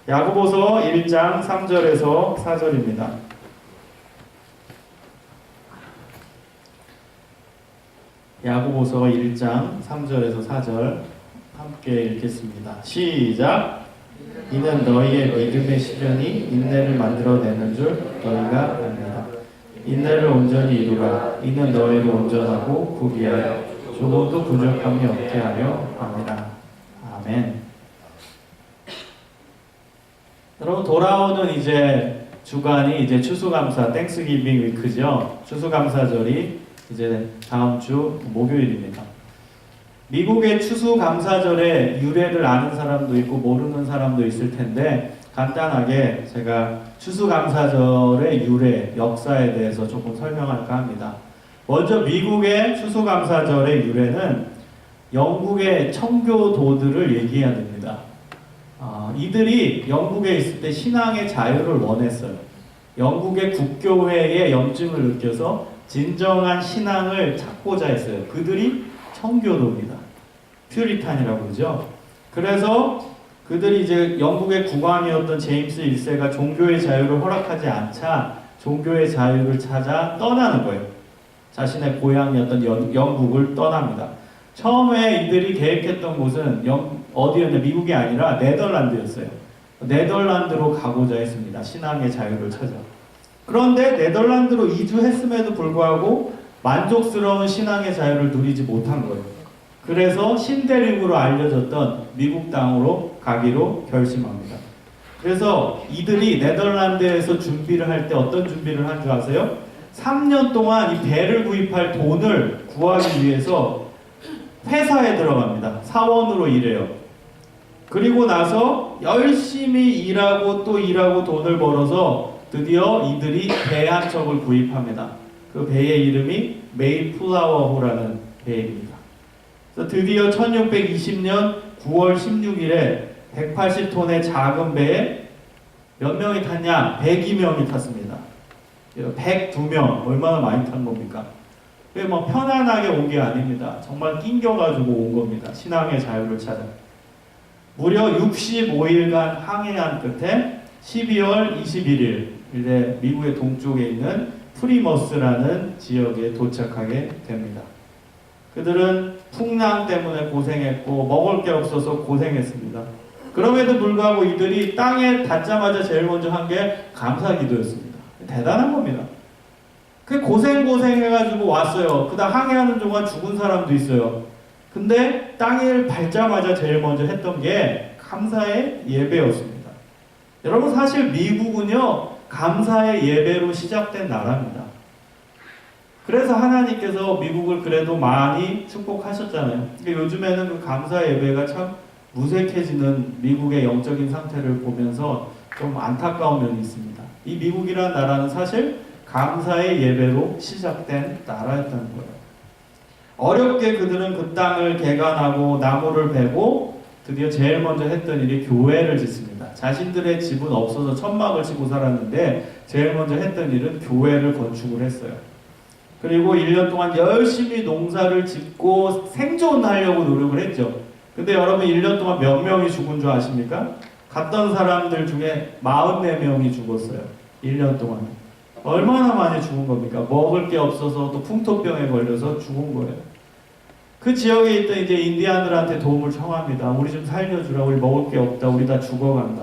야고보서 1장 3절에서 4절입니다. 야고보서 1장 3절에서 4절 함께 읽겠습니다. 시작! 이는 너희의 믿음의 시련이 인내를 만들어내는 줄 너희가 압니다. 인내를 온전히 이루라. 이는 너희를 온전하고 구비하여 조금도 부족함이 없게 하려 합니다. 아멘. 여러분, 돌아오는 이제 주간이 이제 추수감사 땡스기빙 위크죠. 추수감사절이 이제 다음 주 목요일입니다. 미국의 추수감사절의 유래를 아는 사람도 있고 모르는 사람도 있을 텐데, 간단하게 제가 추수감사절의 유래, 역사에 대해서 조금 설명할까 합니다. 먼저 미국의 추수감사절의 유래는 영국의 청교도들을 얘기해야 됩니다. 이들이 영국에 있을 때 신앙의 자유를 원했어요. 영국의 국교회의 염증을 느껴서 진정한 신앙을 찾고자 했어요. 그들이 청교도입니다. 퓨리탄이라고 그러죠. 그래서 그들이 이제 영국의 국왕이었던 제임스 1세가 종교의 자유를 허락하지 않자 종교의 자유를 찾아 떠나는 거예요. 자신의 고향이었던 영국을 떠납니다. 처음에 이들이 계획했던 곳은 어디였냐? 미국이 아니라 네덜란드였어요. 네덜란드로 가고자 했습니다. 신앙의 자유를 찾아. 그런데 네덜란드로 이주했음에도 불구하고 만족스러운 신앙의 자유를 누리지 못한 거예요. 그래서 신대륙으로 알려졌던 미국 땅으로 가기로 결심합니다. 그래서 이들이 네덜란드에서 준비를 할 때 어떤 준비를 한 줄 아세요? 3년 동안 이 배를 구입할 돈을 구하기 위해서 회사에 들어갑니다. 사원으로 일해요. 그리고 나서 열심히 일하고 또 일하고 돈을 벌어서 드디어 이들이 배 한 척을 구입합니다. 그 배의 이름이 메이플라워호라는 배입니다. 그래서 드디어 1620년 9월 16일에 180톤의 작은 배에 몇 명이 탔냐? 102명이 탔습니다. 102명, 얼마나 많이 탄 겁니까? 뭐 편안하게 온 게 아닙니다. 정말 낑겨가지고 온 겁니다. 신앙의 자유를 찾아. 무려 65일간 항해한 끝에 12월 21일 이제 미국의 동쪽에 있는 프리머스라는 지역에 도착하게 됩니다. 그들은 풍랑 때문에 고생했고 먹을 게 없어서 고생했습니다. 그럼에도 불구하고 이들이 땅에 닿자마자 제일 먼저 한 게 감사기도였습니다. 대단한 겁니다. 그 고생해가지고 왔어요. 그다음 항해하는 동안 죽은 사람도 있어요. 근데 땅을 밟자마자 제일 먼저 했던 게 감사의 예배였습니다. 여러분, 사실 미국은요, 감사의 예배로 시작된 나라입니다. 그래서 하나님께서 미국을 그래도 많이 축복하셨잖아요. 요즘에는 그 감사 예배가 참 무색해지는 미국의 영적인 상태를 보면서 좀 안타까운 면이 있습니다. 이 미국이라는 나라는 사실 감사의 예배로 시작된 나라였다는 거예요. 어렵게 그들은 그 땅을 개간하고 나무를 베고 드디어 제일 먼저 했던 일이 교회를 짓습니다. 자신들의 집은 없어서 천막을 치고 살았는데 제일 먼저 했던 일은 교회를 건축을 했어요. 그리고 1년 동안 열심히 농사를 짓고 생존하려고 노력을 했죠. 근데 여러분, 1년 동안 몇 명이 죽은 줄 아십니까? 갔던 사람들 중에 44명이 죽었어요. 1년 동안. 얼마나 많이 죽은 겁니까? 먹을 게 없어서 또 풍토병에 걸려서 죽은 거예요. 그 지역에 있던 이제 인디안들한테 도움을 청합니다. 우리 좀 살려주라. 우리 먹을 게 없다. 우리 다 죽어간다.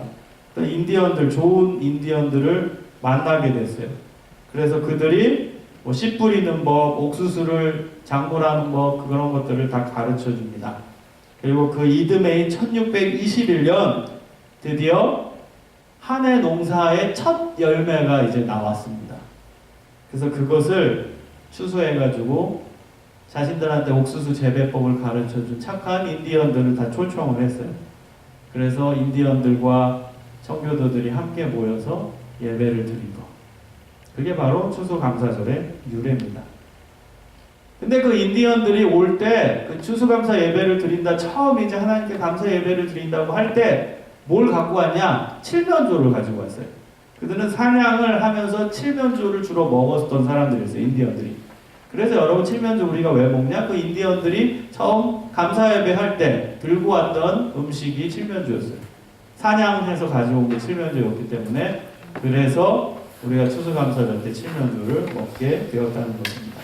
또 인디언들, 좋은 인디언들을 만나게 됐어요. 그래서 그들이 뭐 씨 뿌리는 법, 옥수수를 작물하는 법, 그런 것들을 다 가르쳐 줍니다. 그리고 그 이듬해인 1621년 드디어 한 해 농사의 첫 열매가 이제 나왔습니다. 그래서 그것을 추수해가지고 자신들한테 옥수수 재배법을 가르쳐준 착한 인디언들을 다 초청을 했어요. 그래서 인디언들과 청교도들이 함께 모여서 예배를 드리고, 그게 바로 추수감사절의 유래입니다. 근데 그 인디언들이 올 때 그 추수감사 예배를 드린다, 처음 이제 하나님께 감사 예배를 드린다고 할 때 뭘 갖고 왔냐? 칠면조를 가지고 왔어요. 그들은 사냥을 하면서 칠면조를 주로 먹었던 사람들이었어요, 인디언들이. 그래서 여러분, 칠면조 우리가 왜 먹냐? 그 인디언들이 처음 감사 예배 할 때 들고 왔던 음식이 칠면조였어요. 사냥해서 가져온 게 칠면조였기 때문에 그래서 우리가 추수감사절 때 칠면조를 먹게 되었다는 것입니다.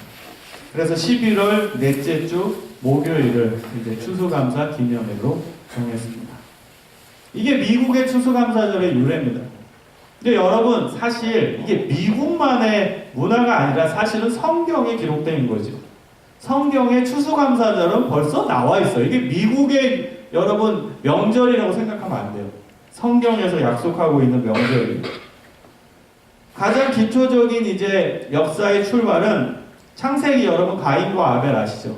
그래서 11월 넷째 주 목요일을 이제 추수감사 기념일로 정했습니다. 이게 미국의 추수감사절의 유래입니다. 근데 여러분 사실 이게 미국만의 문화가 아니라 사실은 성경에 기록된 거죠. 성경에 추수감사절은 벌써 나와 있어요. 이게 미국의 여러분 명절이라고 생각하면 안 돼요. 성경에서 약속하고 있는 명절이에요. 가장 기초적인 이제 역사의 출발은 창세기 여러분 가인과 아벨 아시죠?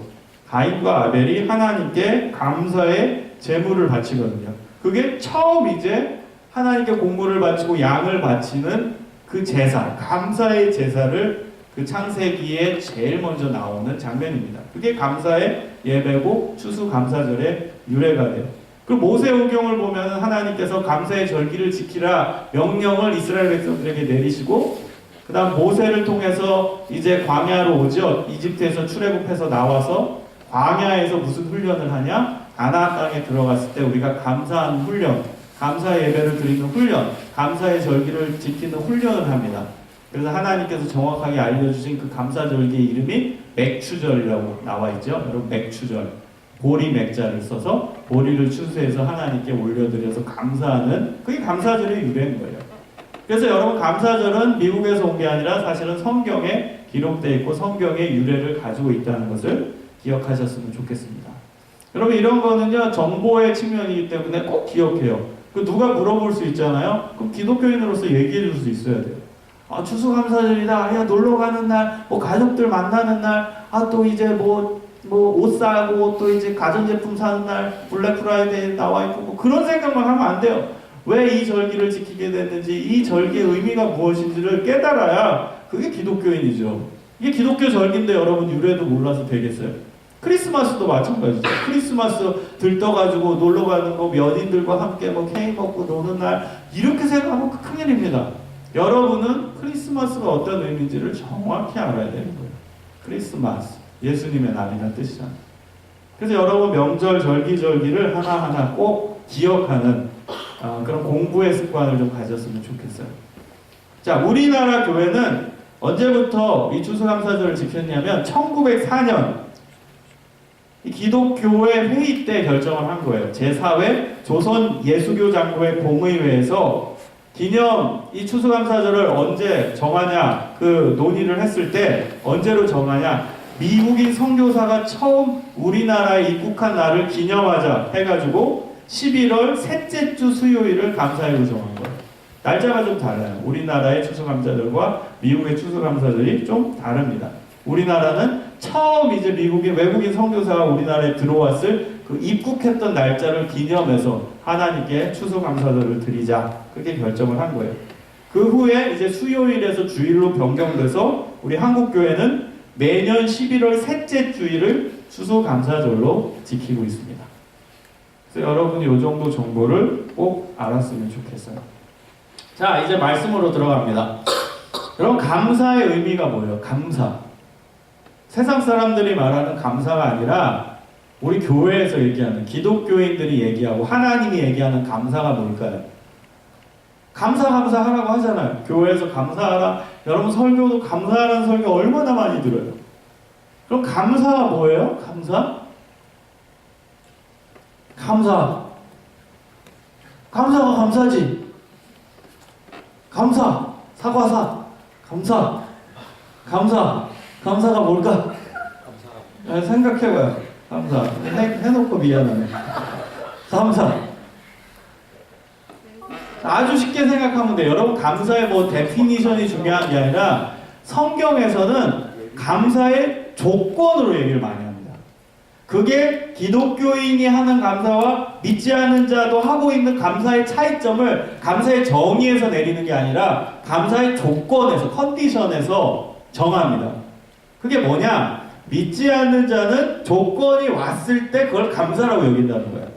가인과 아벨이 하나님께 감사의 제물을 바치거든요. 그게 처음 이제 하나님께 공물을 바치고 양을 바치는 그 제사, 감사의 제사를 그 창세기에 제일 먼저 나오는 장면입니다. 그게 감사의 예배고 추수감사절의 유래가 돼요. 그 모세오경을 보면 하나님께서 감사의 절기를 지키라 명령을 이스라엘 백성들에게 내리시고 그 다음 모세를 통해서 이제 광야로 오죠. 이집트에서 출애굽해서 나와서 광야에서 무슨 훈련을 하냐? 가나안 땅에 들어갔을 때 우리가 감사하는 훈련, 감사의 예배를 드리는 훈련, 감사의 절기를 지키는 훈련을 합니다. 그래서 하나님께서 정확하게 알려주신 그 감사절기의 이름이 맥추절이라고 나와 있죠. 여러분 맥추절, 보리 맥자를 써서 보리를 추수해서 하나님께 올려드려서 감사하는 그게 감사절의 유래인 거예요. 그래서 여러분 감사절은 미국에서 온 게 아니라 사실은 성경에 기록되어 있고 성경의 유래를 가지고 있다는 것을 기억하셨으면 좋겠습니다. 여러분 이런 거는요 정보의 측면이기 때문에 꼭 기억해요. 그 누가 물어볼 수 있잖아요. 그럼 기독교인으로서 얘기해 줄 수 있어야 돼요. 아 추수감사절이다. 야 놀러 가는 날, 뭐 가족들 만나는 날, 아 또 이제 뭐 옷 사고 또 이제 가전제품 사는 날, 블랙 프라이데이 나와 있고 뭐 그런 생각만 하면 안 돼요. 왜 이 절기를 지키게 됐는지, 이 절기의 의미가 무엇인지를 깨달아야 그게 기독교인이죠. 이게 기독교 절기인데 여러분 유래도 몰라서 되겠어요? 크리스마스도 마찬가지죠. 크리스마스 들떠가지고 놀러 가는 거, 연인들과 함께 뭐 케이크 먹고 노는 날, 이렇게 생각하면 큰일입니다. 여러분은 크리스마스가 어떤 의미인지를 정확히 알아야 되는 거예요. 크리스마스, 예수님의 날이라는 뜻이잖아요. 그래서 여러분 명절, 절기를 하나하나 꼭 기억하는 그런 공부의 습관을 좀 가졌으면 좋겠어요. 자, 우리나라 교회는 언제부터 이 추수감사절을 지켰냐면 1904년 이 기독교회 회의 때 결정을 한 거예요. 제4회 조선 예수교 장로회 공의회에서 기념 이 추수감사절을 언제 정하냐 그 논의를 했을 때 언제로 정하냐, 미국인 선교사가 처음 우리나라에 입국한 날을 기념하자 해가지고 11월 셋째 주 수요일을 감사일로 정한 거예요. 날짜가 좀 달라요. 우리나라의 추수감사절과 미국의 추수감사절이 좀 다릅니다. 우리나라는 처음 이제 미국인 외국인 선교사가 우리나라에 들어왔을 그 입국했던 날짜를 기념해서 하나님께 추수감사절을 드리자 그렇게 결정을 한 거예요. 그 후에 이제 수요일에서 주일로 변경돼서 우리 한국교회는 매년 11월 셋째 주일을 추수감사절로 지키고 있습니다. 그래서 여러분이 이 정도 정보를 꼭 알았으면 좋겠어요. 자, 이제 말씀으로 들어갑니다. 여러분 감사의 의미가 뭐예요? 감사. 세상 사람들이 말하는 감사가 아니라 우리 교회에서 얘기하는, 기독교인들이 얘기하고 하나님이 얘기하는 감사가 뭘까요? 감사하라고 하잖아요. 교회에서 감사하라. 여러분 설교도 감사하라는 설교 얼마나 많이 들어요. 그럼 감사가 뭐예요? 감사가 감사지. 사과사. 감사가 뭘까? 생각해봐요. 감사. 해놓고 미안하네. 감사. 아주 쉽게 생각하면 돼요. 여러분 감사의 뭐 데피니션이 중요한 게 아니라 성경에서는 감사의 조건으로 얘기를 많이 합니다. 그게 기독교인이 하는 감사와 믿지 않는 자도 하고 있는 감사의 차이점을 감사의 정의에서 내리는 게 아니라 감사의 조건에서, 컨디션에서 정합니다. 그게 뭐냐? 믿지 않는 자는 조건이 왔을 때 그걸 감사라고 여긴다는 거예요.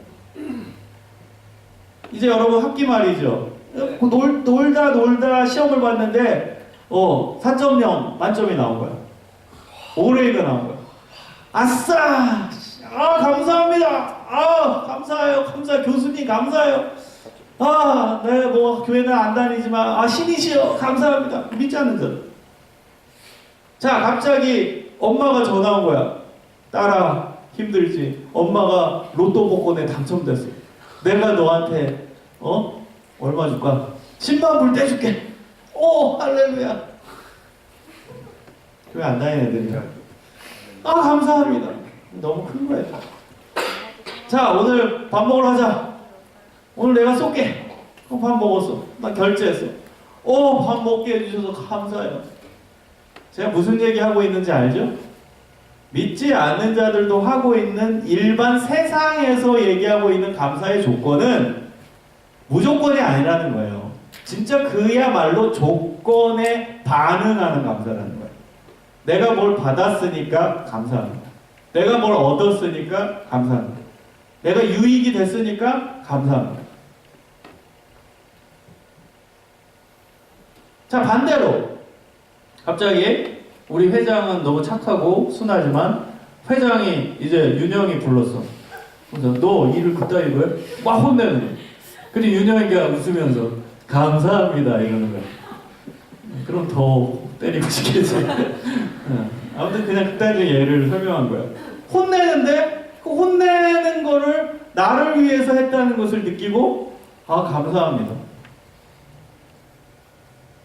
이제 여러분 학기 말이죠. 놀다 시험을 봤는데 4.0 만점이 나온 거야. 올해가 나온 거야. 아싸! 감사합니다. 감사해요. 교수님 감사해요. 내가 뭐 교회는 안 다니지만 신이시여 감사합니다. 믿지 않는 자. 자, 갑자기 엄마가 전화 온 거야. 딸아, 힘들지? 엄마가 로또 복권에 당첨됐어. 내가 너한테 얼마 줄까? 10만 불 떼줄게. 오, 할렐루야. 교회 안 다니는 애들이야. 감사합니다. 너무 큰 거예요. 자, 오늘 밥 먹으러 가자. 오늘 내가 쏠게. 밥 먹었어. 나 결제했어. 밥 먹게 해주셔서 감사해요. 제가 무슨 얘기하고 있는지 알죠? 믿지 않는 자들도 하고 있는 일반 세상에서 얘기하고 있는 감사의 조건은 무조건이 아니라는 거예요. 진짜 그야말로 조건에 반응하는 감사라는 거예요. 내가 뭘 받았으니까 감사합니다. 내가 뭘 얻었으니까 감사합니다. 내가 유익이 됐으니까 감사합니다. 자, 반대로 갑자기 우리 회장은 너무 착하고 순하지만 회장이 이제 윤영이 불렀어. 그래서 너 일을 그따위로 해? 막 혼내는 거야. 근데 윤영이가 웃으면서 감사합니다 이러는 거야. 그럼 더 때리고 싶겠지. 아무튼 그냥 그따위 예를 설명한 거야. 혼내는데 그 혼내는 거를 나를 위해서 했다는 것을 느끼고 감사합니다.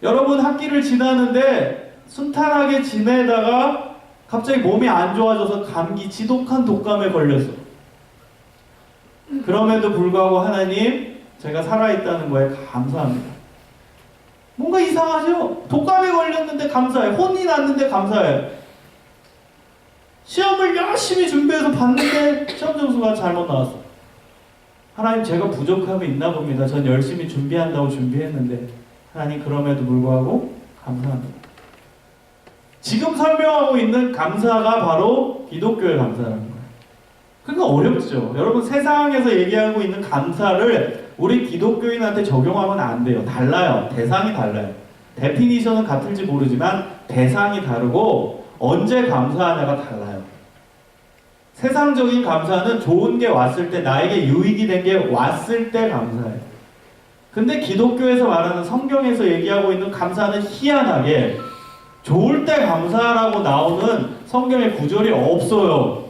여러분 학기를 지나는데 순탄하게 지내다가 갑자기 몸이 안 좋아져서 감기 지독한 독감에 걸렸어. 그럼에도 불구하고 하나님 제가 살아있다는 거에 감사합니다. 뭔가 이상하죠? 독감에 걸렸는데 감사해. 혼이 났는데 감사해. 시험을 열심히 준비해서 봤는데 시험 점수가 잘못 나왔어. 하나님 제가 부족함이 있나 봅니다. 전 열심히 준비한다고 준비했는데 하나님 그럼에도 불구하고 감사합니다. 지금 설명하고 있는 감사가 바로 기독교의 감사라는 거예요. 그러니까 어렵죠. 여러분 세상에서 얘기하고 있는 감사를 우리 기독교인한테 적용하면 안 돼요. 달라요. 대상이 달라요. 데피니션은 같을지 모르지만 대상이 다르고 언제 감사하냐가 달라요. 세상적인 감사는 좋은 게 왔을 때 나에게 유익이 된 게 왔을 때 감사해요. 근데 기독교에서 말하는 성경에서 얘기하고 있는 감사는 희한하게 좋을 때 감사라고 나오는 성경의 구절이 없어요.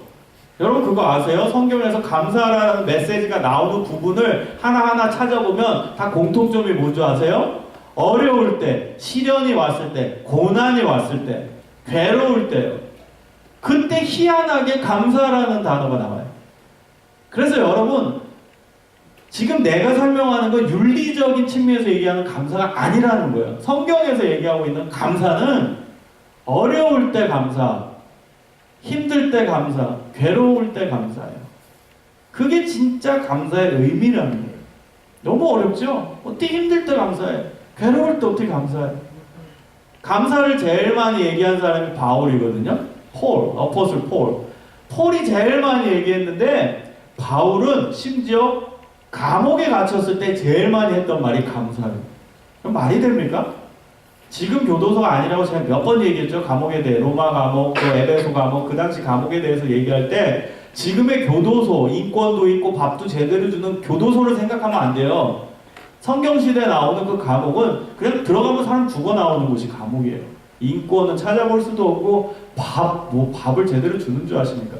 여러분 그거 아세요? 성경에서 감사라는 메시지가 나오는 부분을 하나하나 찾아보면 다 공통점이 뭔지 아세요? 어려울 때, 시련이 왔을 때, 고난이 왔을 때, 괴로울 때요. 그때 희한하게 감사라는 단어가 나와요. 그래서 여러분 지금 내가 설명하는 건 윤리적인 측면에서 얘기하는 감사가 아니라는 거예요. 성경에서 얘기하고 있는 감사는 어려울 때 감사, 힘들 때 감사, 괴로울 때 감사예요. 그게 진짜 감사의 의미라는 거예요. 너무 어렵죠? 어떻게 힘들 때 감사해? 괴로울 때 어떻게 감사해? 감사를 제일 많이 얘기한 사람이 바울이거든요. 어포슬 폴. 폴이 제일 많이 얘기했는데 바울은 심지어 감옥에 갇혔을 때 제일 많이 했던 말이 감사해요. 그럼 말이 됩니까? 지금 교도소가 아니라고 제가 몇 번 얘기했죠. 감옥에 대해 로마 감옥, 또 에베소 감옥, 그 당시 감옥에 대해서 얘기할 때 지금의 교도소, 인권도 있고 밥도 제대로 주는 교도소를 생각하면 안 돼요. 성경시대에 나오는 그 감옥은 그냥 들어가면 사람 죽어 나오는 곳이 감옥이에요. 인권은 찾아볼 수도 없고 밥을 제대로 주는 줄 아십니까?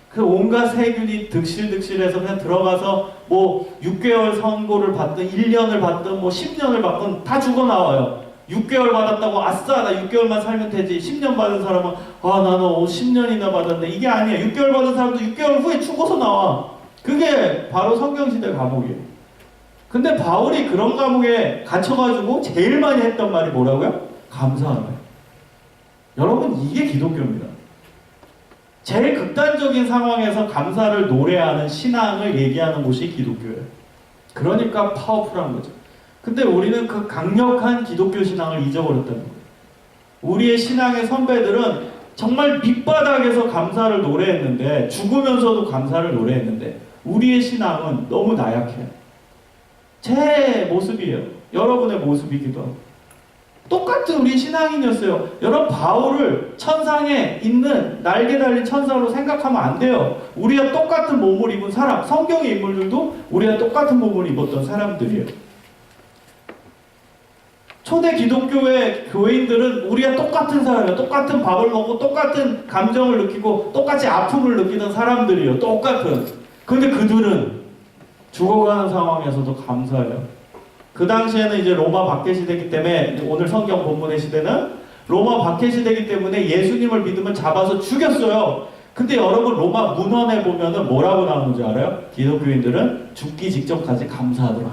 그 온갖 세균이 득실득실해서 그냥 들어가서 6개월 선고를 받든 1년을 받든 10년을 받든 다 죽어 나와요. 6개월 받았다고 아싸 나 6개월만 살면 되지. 10년 받은 사람은 나는 10년이나 받았네. 이게 아니에요. 6개월 받은 사람도 6개월 후에 죽어서 나와. 그게 바로 성경시대 감옥이에요. 근데 바울이 그런 감옥에 갇혀가지고 제일 많이 했던 말이 뭐라고요? 감사하는 거예요. 여러분 이게 기독교입니다. 제일 극단적인 상황에서 감사를 노래하는 신앙을 얘기하는 곳이 기독교예요. 그러니까 파워풀한 거죠. 근데 우리는 그 강력한 기독교 신앙을 잊어버렸다는 거예요. 우리의 신앙의 선배들은 정말 밑바닥에서 감사를 노래했는데 죽으면서도 감사를 노래했는데 우리의 신앙은 너무 나약해요. 제 모습이에요. 여러분의 모습이기도 하고. 똑같은 우리 신앙인이었어요. 여러분 바울을 천상에 있는 날개 달린 천사로 생각하면 안 돼요. 우리와 똑같은 몸을 입은 사람, 성경의 인물들도 우리와 똑같은 몸을 입었던 사람들이에요. 초대 기독교의 교인들은 우리와 똑같은 사람이에요. 똑같은 밥을 먹고 똑같은 감정을 느끼고 똑같이 아픔을 느끼는 사람들이에요. 똑같은. 근데 그들은 죽어가는 상황에서도 감사해요. 그 당시에는 이제 로마 박해 시대이기 때문에, 오늘 성경 본문의 시대는 로마 박해 시대이기 때문에 예수님을 믿으면 잡아서 죽였어요. 근데 여러분 로마 문헌에 보면은 뭐라고 나오는지 알아요? 기독교인들은 죽기 직전까지 감사하더라.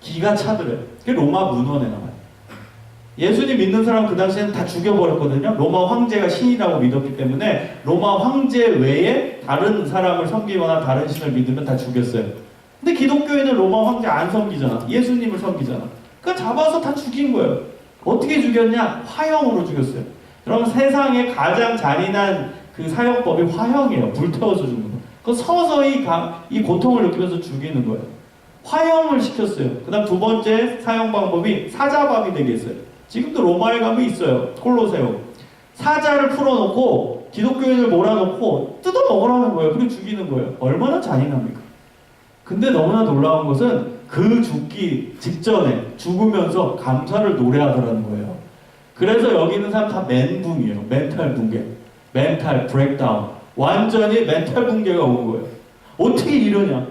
기가 차더래요. 그게 로마 문헌에 나와요. 예수님 믿는 사람 그 당시에는 다 죽여버렸거든요. 로마 황제가 신이라고 믿었기 때문에 로마 황제 외에 다른 사람을 섬기거나 다른 신을 믿으면 다 죽였어요. 근데 기독교인은 로마 황제 안 섬기잖아. 예수님을 섬기잖아. 그러니까 잡아서 다 죽인 거예요. 어떻게 죽였냐? 화형으로 죽였어요. 그러면 세상에 가장 잔인한 그 사형법이 화형이에요. 불태워서 죽는 거. 그 서서히 이 고통을 느끼면서 죽이는 거예요. 화형을 시켰어요. 그 다음 두 번째 사형 방법이 사자밥이 되게 했어요. 지금도 로마에 가면 있어요. 콜로세움. 사자를 풀어놓고 기독교인을 몰아놓고 뜯어 먹으라는 거예요. 그리고 죽이는 거예요. 얼마나 잔인합니까? 근데 너무나 놀라운 것은 그 죽기 직전에 죽으면서 감사를 노래하더라는 거예요. 그래서 여기 있는 사람 다 멘붕이에요. 멘탈 붕괴. 멘탈 브레이크다운. 완전히 멘탈 붕괴가 온 거예요. 어떻게 이러냐?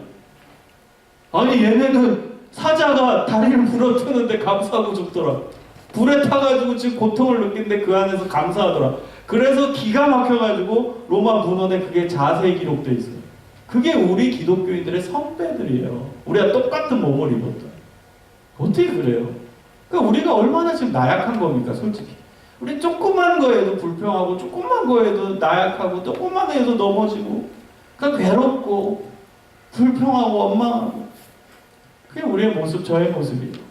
아니 얘네는 사자가 다리를 부러뜨는데 감사하고 죽더라. 불에 타가지고 지금 고통을 느끼는데 그 안에서 감사하더라. 그래서 기가 막혀가지고 로마 문헌에 그게 자세히 기록되어 있어요. 그게 우리 기독교인들의 선배들이에요. 우리가 똑같은 몸을 입었다. 어떻게 그래요? 그러니까 우리가 얼마나 지금 나약한 겁니까, 솔직히. 우리 조그만 거에도 불평하고, 조그만 거에도 나약하고, 조그만 거에도 넘어지고, 그러니까 괴롭고, 불평하고, 원망하고. 그게 우리의 모습, 저의 모습이에요.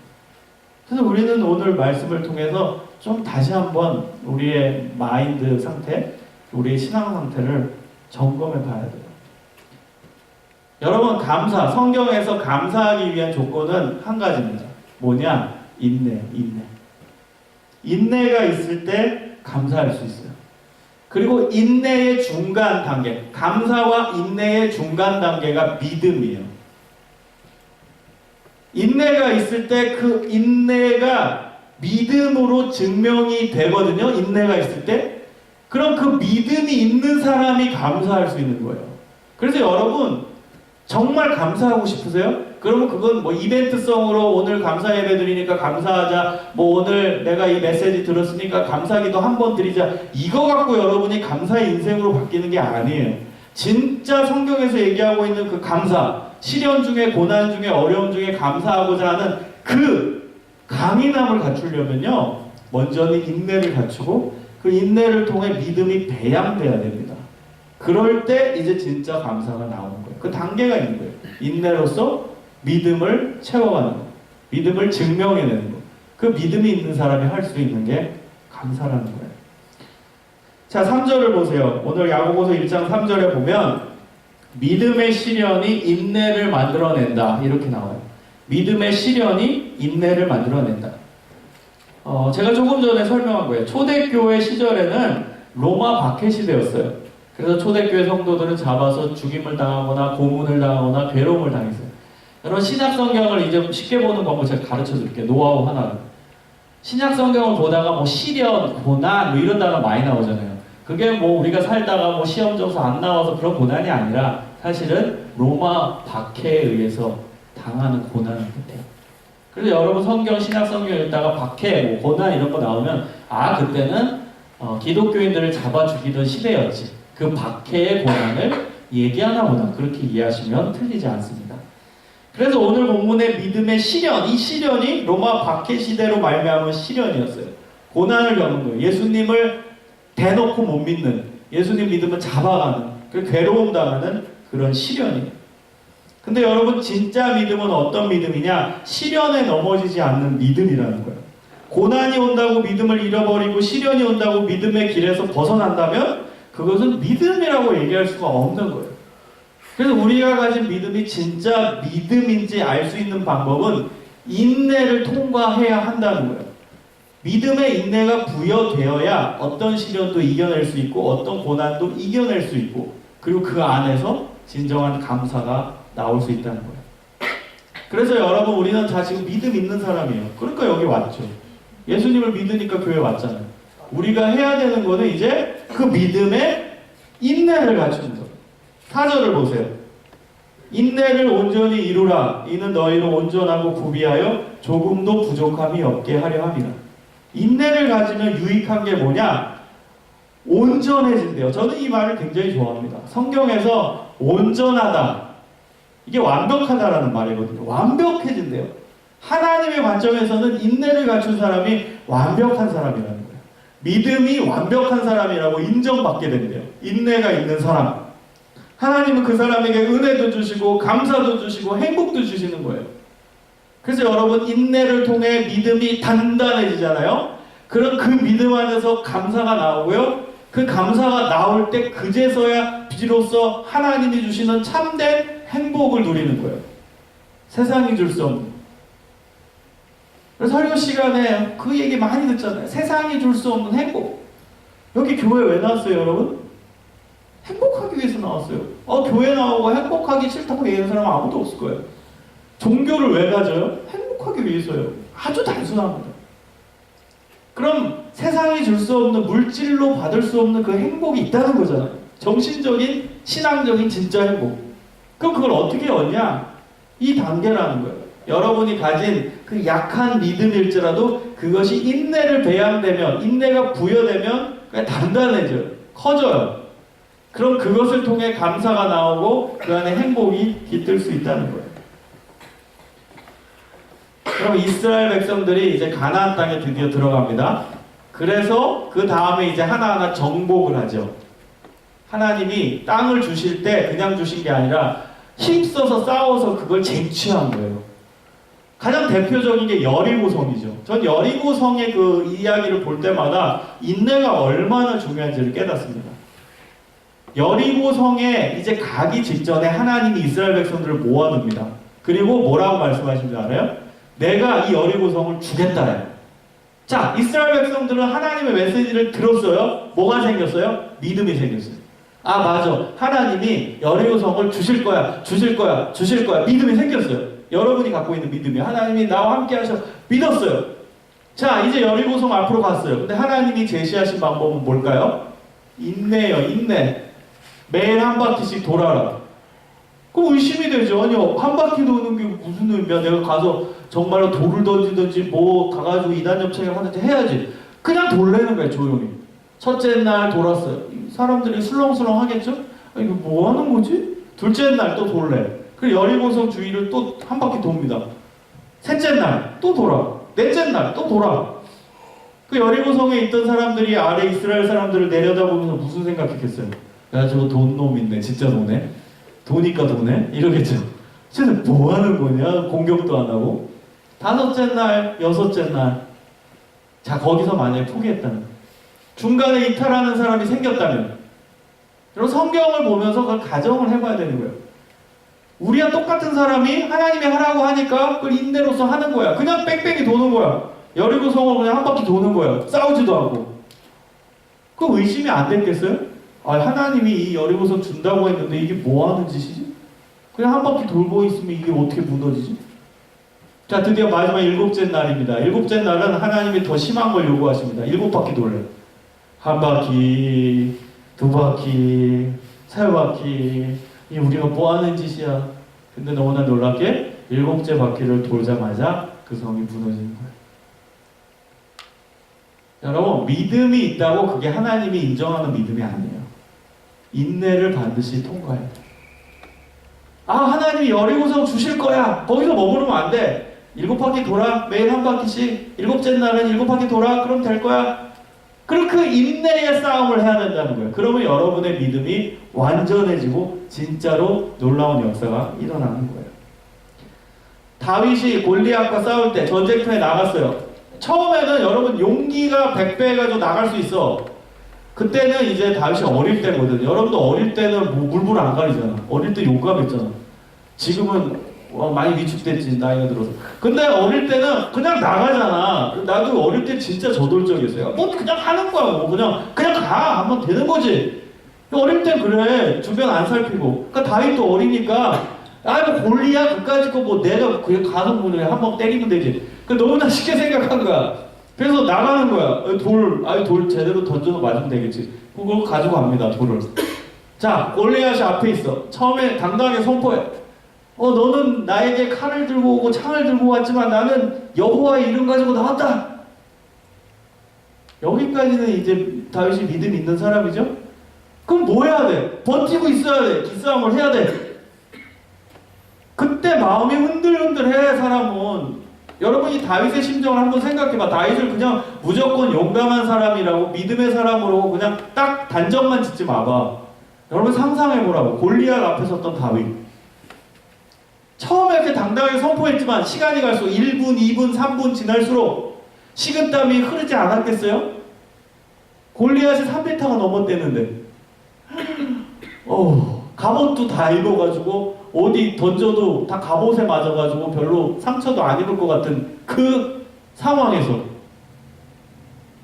그래서 우리는 오늘 말씀을 통해서 좀 다시 한번 우리의 마인드 상태, 우리의 신앙 상태를 점검해 봐야 돼요. 여러분 감사, 성경에서 감사하기 위한 조건은 한 가지입니다. 뭐냐? 인내. 인내가 있을 때 감사할 수 있어요. 그리고 인내의 중간 단계, 감사와 인내의 중간 단계가 믿음이에요. 인내가 있을 때 그 인내가 믿음으로 증명이 되거든요. 인내가 있을 때. 그럼 그 믿음이 있는 사람이 감사할 수 있는 거예요. 그래서 여러분 정말 감사하고 싶으세요? 그러면 그건 뭐 이벤트성으로 오늘 감사 예배 드리니까 감사하자, 뭐 오늘 내가 이 메시지 들었으니까 감사기도 한번 드리자, 이거 갖고 여러분이 감사의 인생으로 바뀌는 게 아니에요. 진짜 성경에서 얘기하고 있는 그 감사, 시련 중에, 고난 중에, 어려움 중에 감사하고자 하는 그 강인함을 갖추려면요, 먼저는 인내를 갖추고 그 인내를 통해 믿음이 배양돼야 됩니다. 그럴 때 이제 진짜 감사가 나오는 거예요. 그 단계가 있는 거예요. 인내로서 믿음을 채워가는 거, 믿음을 증명해내는 거. 그 믿음이 있는 사람이 할 수 있는 게 감사라는 거예요. 자, 3절을 보세요. 오늘 야고보서 1장 3절에 보면 믿음의 시련이 인내를 만들어낸다, 이렇게 나와요. 믿음의 시련이 인내를 만들어낸다. 제가 조금 전에 설명한 거예요. 초대교회 시절에는 로마 박해 시대였어요. 그래서 초대교회 성도들은 잡아서 죽임을 당하거나 고문을 당하거나 괴로움을 당했어요. 여러분 신약 성경을 이제 쉽게 보는 방법 제가 가르쳐 드릴게요. 노하우 하나를. 신약 성경을 보다가 뭐 시련, 고난 뭐 이런 단어 많이 나오잖아요. 그게 뭐 우리가 살다가 뭐 시험 점수 안 나와서 그런 고난이 아니라 사실은 로마 박해에 의해서 당하는 고난을 뜻해요. 그래서 여러분 성경, 신약 성경 읽다가 박해, 뭐 고난 이런 거 나오면 그때는 기독교인들을 잡아 죽이던 시대였지. 그 박해의 고난을 얘기하나 보다. 그렇게 이해하시면 틀리지 않습니다. 그래서 오늘 본문의 믿음의 시련, 이 시련이 로마 박해 시대로 말미암은 시련이었어요. 고난을 겪는 거예요. 예수님을 대놓고 못 믿는, 예수님 믿음을 잡아가는, 그 괴로움 당하는 그런 시련이에요. 근데 여러분 진짜 믿음은 어떤 믿음이냐? 시련에 넘어지지 않는 믿음이라는 거예요. 고난이 온다고 믿음을 잃어버리고 시련이 온다고 믿음의 길에서 벗어난다면 그것은 믿음이라고 얘기할 수가 없는 거예요. 그래서 우리가 가진 믿음이 진짜 믿음인지 알 수 있는 방법은 인내를 통과해야 한다는 거예요. 믿음의 인내가 부여되어야 어떤 시련도 이겨낼 수 있고 어떤 고난도 이겨낼 수 있고 그리고 그 안에서 진정한 감사가 나올 수 있다는 거예요. 그래서 여러분 우리는 다 지금 믿음 있는 사람이에요. 그러니까 여기 왔죠. 예수님을 믿으니까 교회 왔잖아요. 우리가 해야 되는 거는 이제 그 믿음의 인내를 갖추는 거예요. 4절을 보세요. 인내를 온전히 이루라. 이는 너희를 온전하고 구비하여 조금도 부족함이 없게 하려 함이라. 인내를 가지면 유익한 게 뭐냐? 온전해진대요. 저는 이 말을 굉장히 좋아합니다. 성경에서 온전하다. 이게 완벽하다라는 말이거든요. 완벽해진대요. 하나님의 관점에서는 인내를 갖춘 사람이 완벽한 사람이라는 거예요. 믿음이 완벽한 사람이라고 인정받게 된대요. 인내가 있는 사람. 하나님은 그 사람에게 은혜도 주시고 감사도 주시고 행복도 주시는 거예요. 그래서 여러분 인내를 통해 믿음이 단단해지잖아요. 그럼 그 믿음 안에서 감사가 나오고요. 그 감사가 나올 때 그제서야 비로소 하나님이 주시는 참된 행복을 누리는 거예요. 세상이 줄 수 없는. 그래서 설교 시간에 그 얘기 많이 듣잖아요. 세상이 줄 수 없는 행복. 여기 교회 왜 나왔어요, 여러분? 행복하기 위해서 나왔어요. 교회 나오고 행복하기 싫다고 얘기하는 사람은 아무도 없을 거예요. 종교를 왜 가져요? 행복하기 위해서요. 아주 단순합니다. 그럼 세상이 줄 수 없는 물질로 받을 수 없는 그 행복이 있다는 거잖아요. 정신적인, 신앙적인 진짜 행복. 그럼 그걸 어떻게 얻냐? 이 단계라는 거예요. 여러분이 가진 그 약한 믿음일지라도 그것이 인내를 배양되면, 인내가 부여되면 그냥 단단해져요. 커져요. 그럼 그것을 통해 감사가 나오고 그 안에 행복이 깃들 수 있다는 거예요. 그럼 이스라엘 백성들이 이제 가나안 땅에 드디어 들어갑니다. 그래서 그 다음에 이제 하나하나 정복을 하죠. 하나님이 땅을 주실 때 그냥 주신 게 아니라 힘써서 싸워서 그걸 쟁취한 거예요. 가장 대표적인 게 여리고성이죠. 전 여리고성의 그 이야기를 볼 때마다 인내가 얼마나 중요한지를 깨닫습니다. 여리고성에 이제 가기 직전에 하나님이 이스라엘 백성들을 모아둡니다. 그리고 뭐라고 말씀하신 줄 알아요? 내가 이 여리고성을 주겠다요. 자, 이스라엘 백성들은 하나님의 메시지를 들었어요. 뭐가 생겼어요? 믿음이 생겼어요. 아, 맞아. 하나님이 여리고성을 주실 거야. 주실 거야. 주실 거야. 믿음이 생겼어요. 여러분이 갖고 있는 믿음이 하나님이 나와 함께 하셔. 믿었어요. 자, 이제 여리고성 앞으로 갔어요. 근데 하나님이 제시하신 방법은 뭘까요? 인내요. 인내. 매일 한 바퀴씩 돌아라. 그럼 의심이 되죠. 아니, 한 바퀴 도는 게 무슨 의미야? 내가 가서 정말로 돌을 던지든지 뭐 가가지고 이단협착을 하든지 해야지. 그냥 돌래는 거예요, 조용히. 첫째 날 돌았어요. 사람들이 술렁술렁 하겠죠? 아니, 이거 뭐 하는 거지? 둘째 날 또 돌래. 그리고 여리고성 주위를 또 한 바퀴 돕니다. 셋째 날 또 돌아. 넷째 날 또 돌아. 그 여리고성에 있던 사람들이 아래 이스라엘 사람들을 내려다보면서 무슨 생각했겠어요? 야, 저거 돈놈인데, 진짜 도네? 도니까 도네? 이러겠죠. 쟤는 뭐 하는 거냐? 공격도 안 하고. 다섯째 날, 여섯째 날. 자, 거기서 만약에 포기했다면. 중간에 이탈하는 사람이 생겼다면. 그리고 성경을 보면서 그걸 가정을 해봐야 되는 거예요. 우리와 똑같은 사람이 하나님이 하라고 하니까 그걸 인내로서 하는 거야. 그냥 뺑뺑이 도는 거야. 여리고성을 그냥 한 바퀴 도는 거야. 싸우지도 않고. 그 의심이 안 됐겠어요? 아, 하나님이 이 여리고성 준다고 했는데 이게 뭐 하는 짓이지? 그냥 한 바퀴 돌고 있으면 이게 어떻게 무너지지? 자, 드디어 마지막 일곱째 날입니다. 일곱째 날은 하나님이 더 심한 걸 요구하십니다. 7바퀴 돌래. 한 바퀴, 2바퀴, 3바퀴. 이 우리가 뭐 하는 짓이야? 근데 너무나 놀랍게 7째 바퀴를 돌자마자 그 성이 무너지는 거예요. 여러분, 믿음이 있다고 그게 하나님이 인정하는 믿음이 아니에요. 인내를 반드시 통과해야 돼. 아, 하나님이 여리고성 주실 거야. 거기서 머무르면 안 돼. 7바퀴 돌아. 매일 한 바퀴씩. 7째 날은 7바퀴 돌아. 그럼 될 거야. 그럼 그 인내의 싸움을 해야 된다는 거예요. 그러면 여러분의 믿음이 완전해지고 진짜로 놀라운 역사가 일어나는 거예요. 다윗이 골리앗과 싸울 때 전쟁터에 나갔어요. 처음에는 여러분 용기가 100배 해가지고 나갈 수 있어. 그때는 이제 다윗이 어릴 때거든. 여러분도 어릴 때는 뭐 물불 안 가리잖아. 어릴 때 용감했잖아. 지금은 많이 위축됐지 나이가 들어서. 근데 어릴 때는 그냥 나가잖아. 나도 어릴 때 진짜 저돌적이었어요. 뭐 그냥 하는 거야. 뭐 그냥 가 하면 되는 거지. 어릴 땐 그래. 주변 안 살피고. 그러니까 다윗도 어리니까 뭐 골리야 그까짓 거 뭐 내가 그냥 가서 뭐 한번 때리면 되지. 그 너무나 쉽게 생각한 거야. 그래서 나가는 거야. 돌 제대로 던져서 맞으면 되겠지. 그걸 가지고 갑니다. 돌을. 자, 골리앗이 앞에 있어. 처음에 당당하게 선포해. 너는 나에게 칼을 들고 오고 창을 들고 왔지만 나는 여호와의 이름 가지고 나왔다. 여기까지는 이제 다윗이 믿음 있는 사람이죠? 그럼 뭐 해야 돼? 버티고 있어야 돼. 기싸움을 해야 돼. 그때 마음이 흔들흔들해 사람은. 여러분이 다윗의 심정을 한번 생각해봐. 다윗을 그냥 무조건 용감한 사람이라고 믿음의 사람으로 그냥 딱 단정만 짓지 마봐. 여러분 상상해보라고. 골리앗 앞에 섰던 다윗. 처음에 이렇게 당당하게 선포했지만 시간이 갈수록 1분, 2분, 3분 지날수록 식은땀이 흐르지 않았겠어요? 골리앗이 3m가 넘었대는데 갑옷도 다 입어가지고 어디 던져도 다 갑옷에 맞아가지고 별로 상처도 안 입을 것 같은 그 상황에서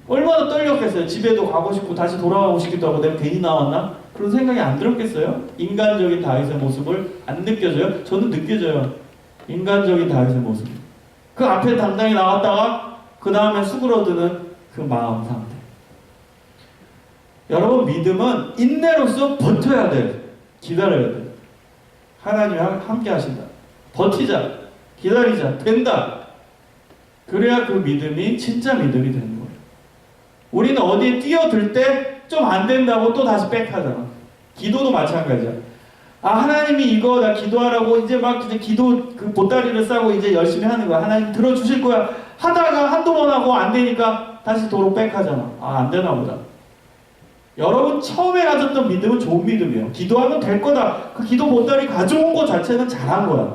얼마나 떨렸겠어요. 집에도 가고 싶고 다시 돌아가고 싶기도 하고 내가 괜히 나왔나? 그런 생각이 안 들었겠어요? 인간적인 다윗의 모습을 안 느껴져요? 저는 느껴져요. 인간적인 다윗의 모습. 그 앞에 당당히 나왔다가 그 다음에 수그러드는 그 마음 상태. 여러분 믿음은 인내로서 버텨야 돼. 기다려야 돼. 하나님이 함께 하신다. 버티자. 기다리자. 된다. 그래야 그 믿음이 진짜 믿음이 되는 거예요. 우리는 어디에 뛰어들 때 좀 안 된다고 또 다시 백하잖아. 기도도 마찬가지야. 하나님이 이거 나 기도하라고 이제 막 이제 기도 그 보따리를 싸고 이제 열심히 하는 거야. 하나님 들어주실 거야. 하다가 한두 번 하고 안 되니까 다시 도로 백하잖아. 안 되나 보다. 여러분 처음에 가졌던 믿음은 좋은 믿음이에요. 기도하면 될 거다. 그 기도 보따리 가져온 것 자체는 잘한 거야.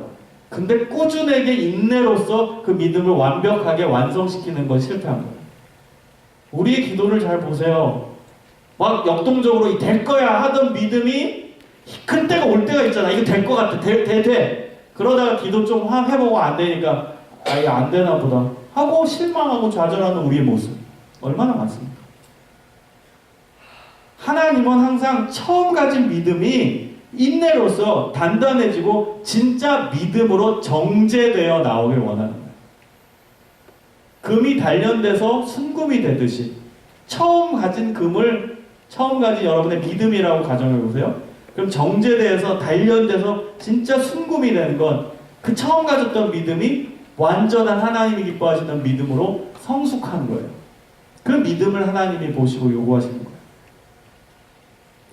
근데 꾸준하게 인내로서 그 믿음을 완벽하게 완성시키는 건 실패한 거예요. 우리의 기도를 잘 보세요. 막 역동적으로 될 거야 하던 믿음이 그때가 올 때가 있잖아. 이거 될 것 같아. 돼. 그러다가 기도 좀 해보고 안 되니까 이게 안 되나 보다 하고 실망하고 좌절하는 우리의 모습 얼마나 많습니까? 하나님은 항상 처음 가진 믿음이 인내로서 단단해지고 진짜 믿음으로 정제되어 나오길 원하는 거예요. 금이 단련돼서 순금이 되듯이 처음 가진 여러분의 믿음이라고 가정해보세요. 그럼 정제돼서 단련돼서 진짜 순금이 되는 건 그 처음 가졌던 믿음이 완전한 하나님이 기뻐하시는 믿음으로 성숙한 거예요. 그 믿음을 하나님이 보시고 요구하시는 거예요.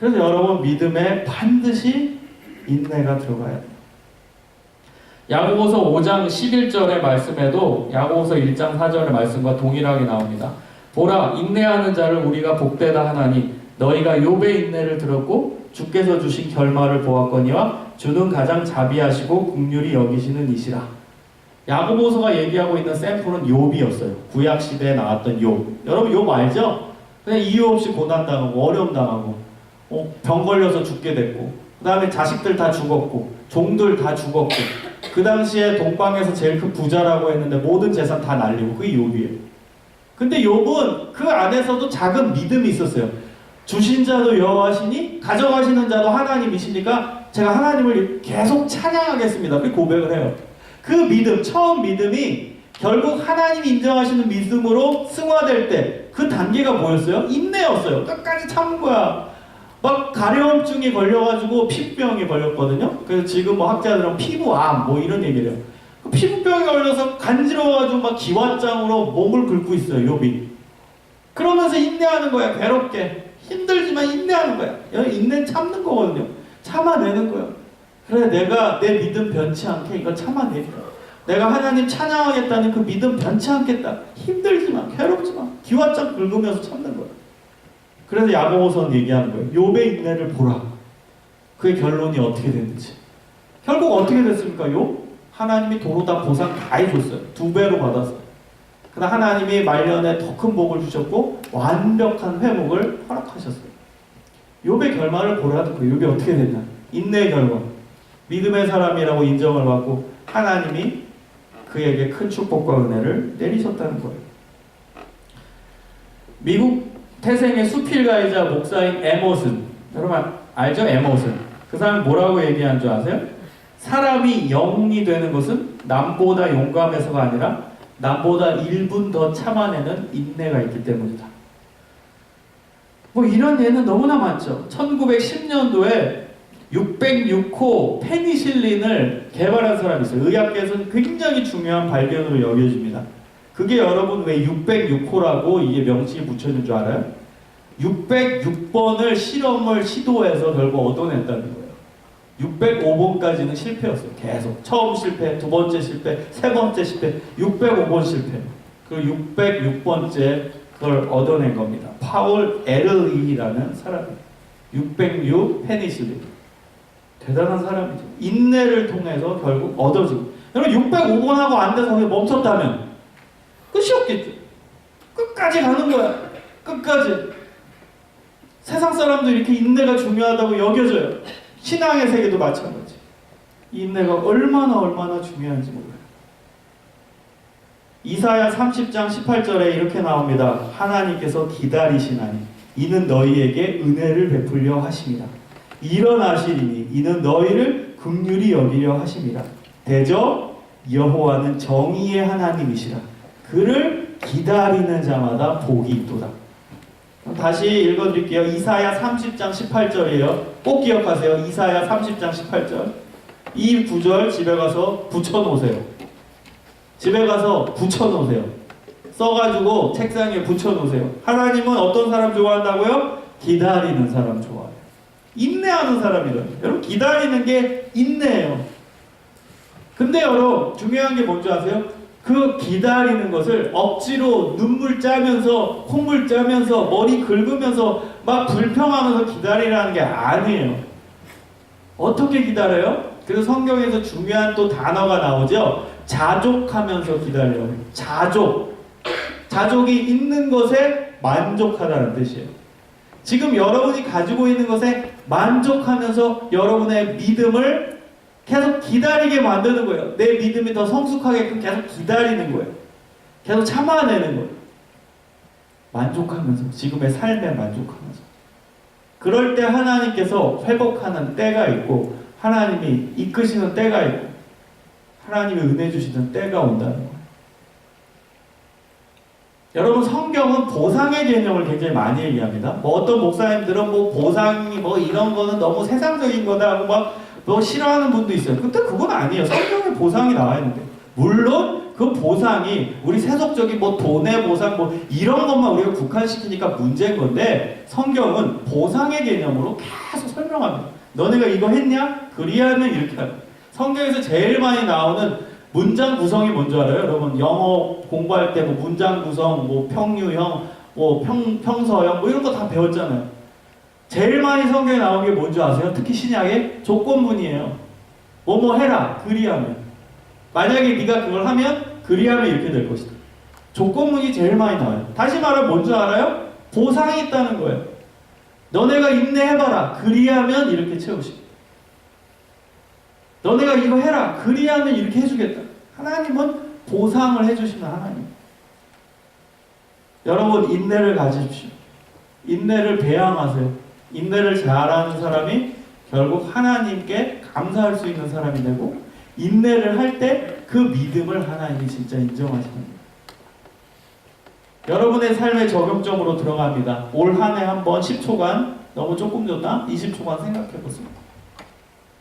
그래서 여러분 믿음에 반드시 인내가 들어가야 돼요. 야고보서 5장 11절의 말씀에도 야고보서 1장 4절의 말씀과 동일하게 나옵니다. 보라 인내하는 자를 우리가 복되다 하나니 너희가 욥의 인내를 들었고 주께서 주신 결말을 보았거니와 주는 가장 자비하시고 긍휼히 여기시는 이시라. 야고보서가 얘기하고 있는 샘플은 욥이었어요. 구약 시대에 나왔던 욥. 여러분 욥 알죠? 그냥 이유 없이 고난당하고 어려움 당하고 병 걸려서 죽게 됐고 그 다음에 자식들 다 죽었고 종들 다 죽었고 그 당시에 동방에서 제일 큰 부자라고 했는데 모든 재산 다 날리고 그게 욥이에요. 근데 욥은 그 안에서도 작은 믿음이 있었어요. 주신 자도 여호와시니 가져가시는 자도 하나님이시니까 제가 하나님을 계속 찬양하겠습니다. 그렇게 고백을 해요. 그 믿음, 처음 믿음이 결국 하나님이 인정하시는 믿음으로 승화될 때 그 단계가 뭐였어요? 인내였어요. 끝까지 참은 거야. 막 가려움증이 걸려가지고 피부병이 걸렸거든요. 그래서 지금 뭐 학자들은 피부암 뭐 이런 얘기를 해요. 그 피부병이 걸려서 간지러워가지고 막 기왓장으로 몸을 긁고 있어요. 욥이. 그러면서 인내하는 거야. 괴롭게. 힘들지만 인내하는 거야. 인내는 참는 거거든요. 참아내는 거야. 그래 내가 내 믿음 변치 않게 이거 참아내겠다. 내가 하나님 찬양하겠다는 그 믿음 변치 않겠다. 힘들지만 괴롭지만 기왓장 긁으면서 참는 거야. 그래서 야고보서는 얘기하는 거예요. 욥의 인내를 보라. 그의 결론이 어떻게 됐는지. 결국 어떻게 됐습니까? 욥? 하나님이 도로 다 보상 다 해줬어요. 2배로 받았어요. 그러나 하나님이 말년에 더 큰 복을 주셨고 완벽한 회복을 허락하셨어요. 욥의 결말을 보라. 그 욥이 어떻게 됐냐? 인내의 결과. 믿음의 사람이라고 인정을 받고 하나님이 그에게 큰 축복과 은혜를 내리셨다는 거예요. 미국 태생의 수필가이자 목사인 에머슨, 여러분 알죠? 에머슨. 그 사람이 뭐라고 얘기한 줄 아세요? 사람이 영웅이 되는 것은 남보다 용감해서가 아니라 남보다 1분 더 참아내는 인내가 있기 때문이다. 뭐 이런 예는 너무나 많죠. 1910년도에 606호 페니실린을 개발한 사람이 있어요. 의학계에서는 굉장히 중요한 발견으로 여겨집니다. 그게 여러분 왜 606호라고 이게 명칭이 붙여진 줄 알아요? 606번을 실험을 시도해서 결국 얻어냈다는 거예요. 605번까지는 실패였어요. 계속 처음 실패, 두 번째 실패, 세 번째 실패, 605번 실패. 그리고 606번째 그걸 얻어낸 겁니다. 파울 에르리라는 사람이에요. 606 페니실린. 대단한 사람이죠. 인내를 통해서 결국 얻어지고. 여러분 605번하고 안 돼서 그냥 멈췄다면 끝이 없겠죠. 끝까지 가는 거야. 끝까지. 세상 사람도 이렇게 인내가 중요하다고 여겨져요. 신앙의 세계도 마찬가지. 이 인내가 얼마나 중요한지 몰라요. 이사야 30장 18절에 이렇게 나옵니다. 하나님께서 기다리시나니 이는 너희에게 은혜를 베풀려 하심이라. 일어나시리니 이는 너희를 긍휼히 여기려 하심이라. 대저 여호와는 정의의 하나님이시라. 그를 기다리는 자마다 복이 있도다. 다시 읽어드릴게요. 이사야 30장 18절이에요. 꼭 기억하세요. 이사야 30장 18절. 이 구절 집에 가서 붙여놓으세요. 집에 가서 붙여놓으세요. 써가지고 책상에 붙여놓으세요. 하나님은 어떤 사람 좋아한다고요? 기다리는 사람 좋아해요. 인내하는 사람이래요. 여러분 기다리는 게 인내예요. 근데 여러분 중요한 게 뭔지 아세요? 그 기다리는 것을 억지로 눈물 짜면서 콧물 짜면서 머리 긁으면서 막 불평하면서 기다리라는 게 아니에요. 어떻게 기다려요? 그래서 성경에서 중요한 또 단어가 나오죠. 자족하면서 기다려요. 자족이 있는 것에 만족하다는 뜻이에요. 지금 여러분이 가지고 있는 것에 만족하면서 여러분의 믿음을 계속 기다리게 만드는 거예요. 내 믿음이 더 성숙하게끔 계속 기다리는 거예요. 계속 참아내는 거예요. 만족하면서, 지금의 삶에 만족하면서. 그럴 때 하나님께서 회복하는 때가 있고 하나님이 이끄시는 때가 있고 하나님이 은혜 주시는 때가 온다는 거예요. 여러분 성경은 보상의 개념을 굉장히 많이 얘기합니다. 뭐 어떤 목사님들은 뭐 보상이 뭐 이런 거는 너무 세상적인 거다 하고 막 뭐 싫어하는 분도 있어요. 근데 그건 아니에요. 성경에 보상이 나와 있는데. 물론 그 보상이 우리 세속적인 뭐 돈의 보상 뭐 이런 것만 우리가 국한시키니까 문제인 건데 성경은 보상의 개념으로 계속 설명합니다. 너네가 이거 했냐? 그리하면 이렇게 하는. 성경에서 제일 많이 나오는 문장 구성이 뭔지 알아요? 여러분 영어 공부할 때 뭐 문장 구성, 뭐 평유형, 뭐 평서형 뭐 이런 거 다 배웠잖아요. 제일 많이 성경에 나온 게 뭔지 아세요? 특히 신약에 조건문이에요. 뭐뭐 해라, 그리하면. 만약에 네가 그걸 하면 그리하면 이렇게 될 것이다. 조건문이 제일 많이 나와요. 다시 말하면 뭔지 알아요? 보상이 있다는 거예요. 너네가 인내해봐라, 그리하면 이렇게 채우시고. 너네가 이거 해라, 그리하면 이렇게 해주겠다. 하나님은 보상을 해주시는 하나님. 여러분 인내를 가지십시오. 인내를 배양하세요. 인내를 잘하는 사람이 결국 하나님께 감사할 수 있는 사람이 되고 인내를 할 때 그 믿음을 하나님이 진짜 인정하시는 거예요. 여러분의 삶의 적용점으로 들어갑니다. 올 한 해 한번 10초간 너무 조금 줬나? 20초간 생각해보세요.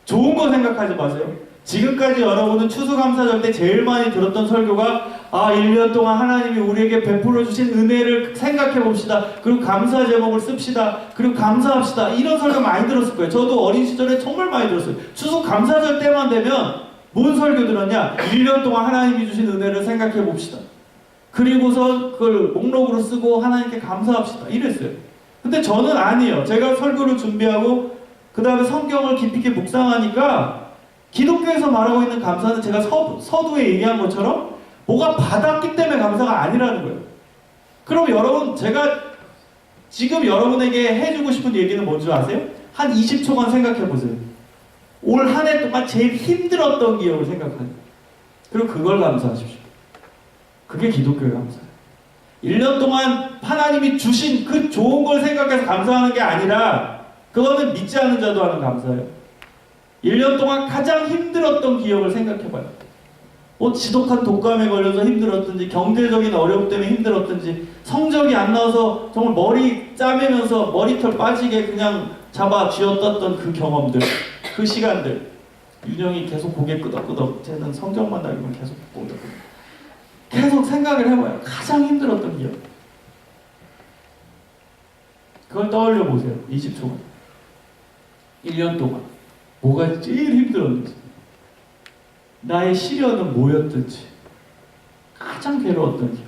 좋은 거 생각하지 마세요. 지금까지 여러분은 추수감사절 때 제일 많이 들었던 설교가 1년 동안 하나님이 우리에게 베풀어 주신 은혜를 생각해 봅시다. 그리고 감사 제목을 씁시다. 그리고 감사합시다. 이런 설교 많이 들었을 거예요. 저도 어린 시절에 정말 많이 들었어요. 추수감사절 때만 되면 뭔 설교 들었냐? 1년 동안 하나님이 주신 은혜를 생각해 봅시다. 그리고서 그걸 목록으로 쓰고 하나님께 감사합시다. 이랬어요. 근데 저는 아니에요. 제가 설교를 준비하고 그 다음에 성경을 깊이 있게 묵상하니까 기독교에서 말하고 있는 감사는 제가 서두에 얘기한 것처럼 뭐가 받았기 때문에 감사가 아니라는 거예요. 그럼 여러분 제가 지금 여러분에게 해주고 싶은 얘기는 뭔지 아세요? 한 20초간 생각해 보세요. 올 한 해 동안 제일 힘들었던 기억을 생각하는. 그리고 그걸 감사하십시오. 그게 기독교의 감사예요. 1년 동안 하나님이 주신 그 좋은 걸 생각해서 감사하는 게 아니라 그거는 믿지 않는 자도 하는 감사예요. 1년 동안 가장 힘들었던 기억을 생각해봐요. 지독한 독감에 걸려서 힘들었든지 경제적인 어려움 때문에 힘들었든지 성적이 안 나와서 정말 머리 짜매면서 머리털 빠지게 그냥 잡아 쥐어떴던 그 경험들, 그 시간들. 윤영이 계속 고개 끄덕끄덕. 쟤는 성적만 날리면 계속 끄덕끄덕. 계속 생각을 해봐요. 가장 힘들었던 기억. 그걸 떠올려 보세요. 20초간. 1년 동안. 뭐가 제일 힘들었는지. 나의 시련은 뭐였든지. 가장 괴로웠던 기억.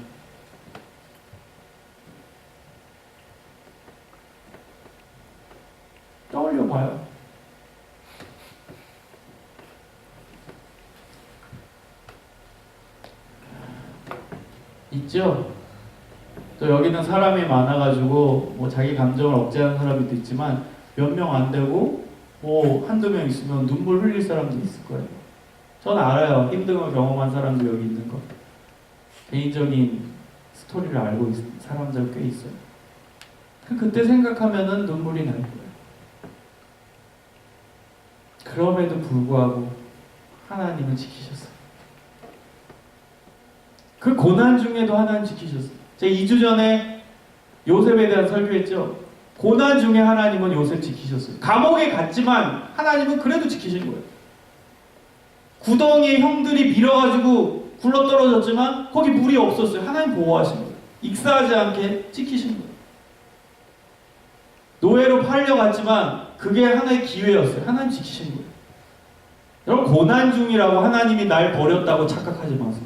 떠올려 봐요. 있죠? 또 여기는 사람이 많아가지고 뭐 자기 감정을 억제하는 사람도 있지만 몇 명 안 되고 뭐 한두 명 있으면 눈물 흘릴 사람도 있을 거예요. 저는 알아요. 힘든 걸 경험한 사람도 여기 있는 거. 개인적인 스토리를 알고 있는 사람들 꽤 있어요. 그때 생각하면은 눈물이 날 거예요. 그럼에도 불구하고 하나님은 지키셨어요. 그 고난 중에도 하나님 지키셨어요. 제가 2주 전에 요셉에 대한 설교했죠. 고난 중에 하나님은 요셉 지키셨어요. 감옥에 갔지만 하나님은 그래도 지키신 거예요. 구덩이에 형들이 밀어가지고 굴러떨어졌지만 거기 물이 없었어요. 하나님 보호하신 거예요. 익사하지 않게 지키신 거예요. 노예로 팔려갔지만 그게 하나의 기회였어요. 하나님 지키신 거예요. 여러분, 고난 중이라고 하나님이 날 버렸다고 착각하지 마세요.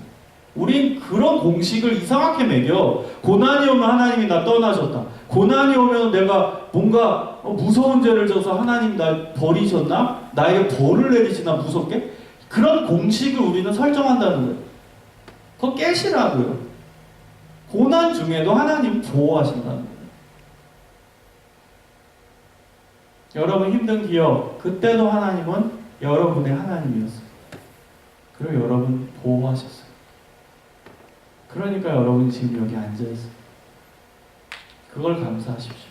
우린 그런 공식을 이상하게 매겨. 고난이 오면 하나님이 나 떠나셨다. 고난이 오면 내가 뭔가 무서운 죄를 져서 하나님 날 버리셨나? 나에게 벌을 내리시나 무섭게? 그런 공식을 우리는 설정한다는 거예요. 그거 깨시라고요. 고난 중에도 하나님 보호하신다는 거예요. 여러분 힘든 기억, 그때도 하나님은 여러분의 하나님이었어요. 그리고 여러분 보호하셨어요. 그러니까 여러분 지금 여기 앉아있어요. 그걸 감사하십시오.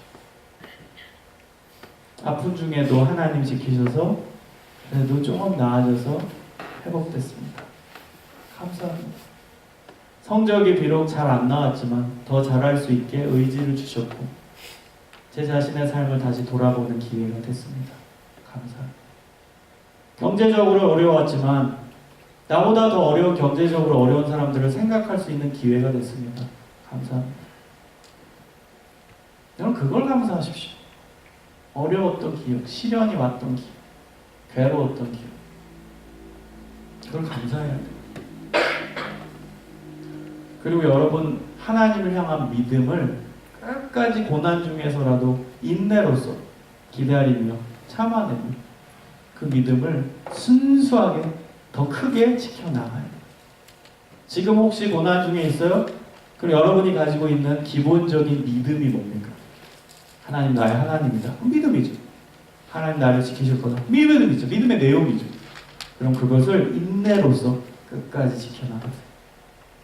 아픈 중에도 하나님 지키셔서 그래도 조금 나아져서 회복됐습니다. 감사합니다. 성적이 비록 잘 안 나왔지만 더 잘할 수 있게 의지를 주셨고 제 자신의 삶을 다시 돌아보는 기회가 됐습니다. 감사합니다. 경제적으로 어려웠지만 나보다 더 어려운 경제적으로 어려운 사람들을 생각할 수 있는 기회가 됐습니다. 감사합니다. 여러분 그걸 감사하십시오. 어려웠던 기억, 시련이 왔던 기억, 괴로웠던 기억. 그걸 감사해야 돼요. 그리고 여러분 하나님을 향한 믿음을 끝까지 고난 중에서라도 인내로서 기다리며 참아내며 그 믿음을 순수하게 더 크게 지켜나가야 돼요. 지금 혹시 고난 중에 있어요? 그럼 여러분이 가지고 있는 기본적인 믿음이 뭡니까? 하나님 나의 하나님이다. 믿음이죠. 하나님 나를 지키실 거다. 믿음이죠. 믿음의 내용이죠. 그럼 그것을 인내로서 끝까지 지켜나가세요.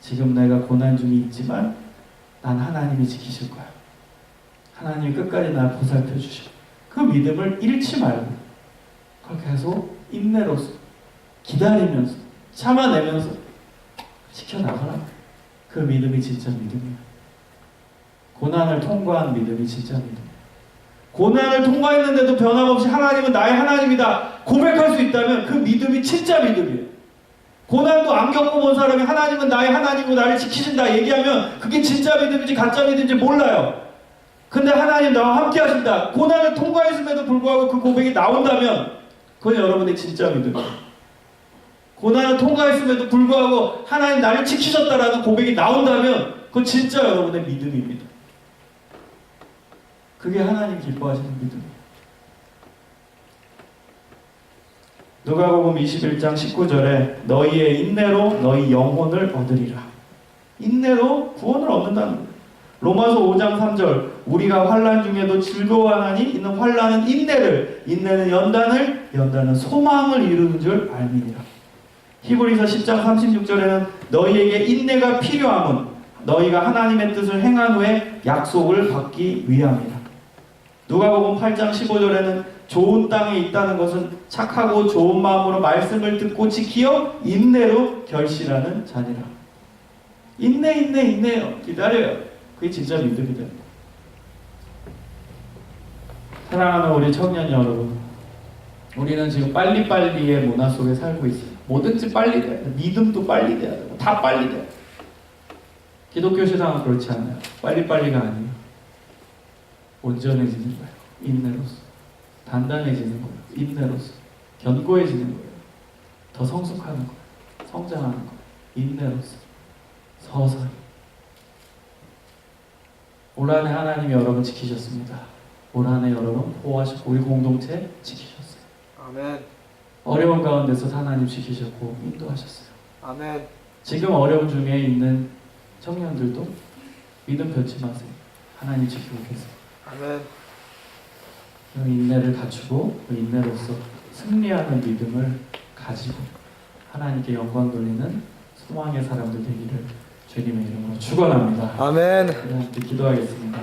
지금 내가 고난 중에 있지만 난 하나님이 지키실 거야. 하나님이 끝까지 나를 보살펴 주시고 그 믿음을 잃지 말고 그걸 계속 인내로서 기다리면서 참아내면서 지켜나가라. 그 믿음이 진짜 믿음이야. 고난을 통과한 믿음이 진짜 믿음이야. 고난을 통과했는데도 변함없이 하나님은 나의 하나님이다 고백할 수 있다면 그 믿음이 진짜 믿음이에요. 고난도 안 겪어본 사람이 하나님은 나의 하나님이고 나를 지키신다 얘기하면 그게 진짜 믿음인지 가짜 믿음인지 몰라요. 근데 하나님 나와 함께 하신다. 고난을 통과했음에도 불구하고 그 고백이 나온다면 그건 여러분의 진짜 믿음이에요. 고난을 통과했음에도 불구하고 하나님 나를 지키셨다라는 고백이 나온다면 그건 진짜 여러분의 믿음입니다. 그게 하나님 기뻐하시는 믿음이에요. 누가복음 21장 19절에 너희의 인내로 너희 영혼을 얻으리라. 인내로 구원을 얻는다는 거예요. 로마서 5장 3절 우리가 환난 중에도 즐거워하니 이는 환난은 인내를, 인내는 연단을, 연단은 소망을 이루는 줄 알미니라. 히브리서 10장 36절에는 너희에게 인내가 필요함은 너희가 하나님의 뜻을 행한 후에 약속을 받기 위함이라. 누가복음 8장 15절에는 좋은 땅에 있다는 것은 착하고 좋은 마음으로 말씀을 듣고 지키어 인내로 결실하는 자니라. 인내요. 기다려요. 그게 진짜 믿음이 됩니다. 사랑하는 우리 청년 여러분, 우리는 지금 빨리빨리의 문화 속에 살고 있어요. 뭐든지 빨리 돼야 돼. 믿음도 빨리 돼야 되고 다 빨리 돼야 돼. 기독교 신앙은 그렇지 않아요. 빨리빨리가 아니에요. 온전해지는 거예요. 인내로서. 단단해지는 거예요. 인내로서. 견고해지는 거예요. 더 성숙하는 거예요. 성장하는 거예요. 인내로서. 서서히. 올 한해 하나님이 여러분 지키셨습니다. 올 한해 여러분 보호하셨고 우리 공동체 지키셨어요. 아멘. 어려운 가운데서 하나님 지키셨고 인도하셨어요. 아멘. 지금 어려움 중에 있는 청년들도 믿음 변치 마세요. 하나님 지키고 계세요. 아멘. 그 인내를 갖추고 그 인내로서 승리하는 믿음을 가지고 하나님께 영광 돌리는 소망의 사람들 되기를 주님의 이름으로 축원합니다. 아멘. 함께 기도하겠습니다.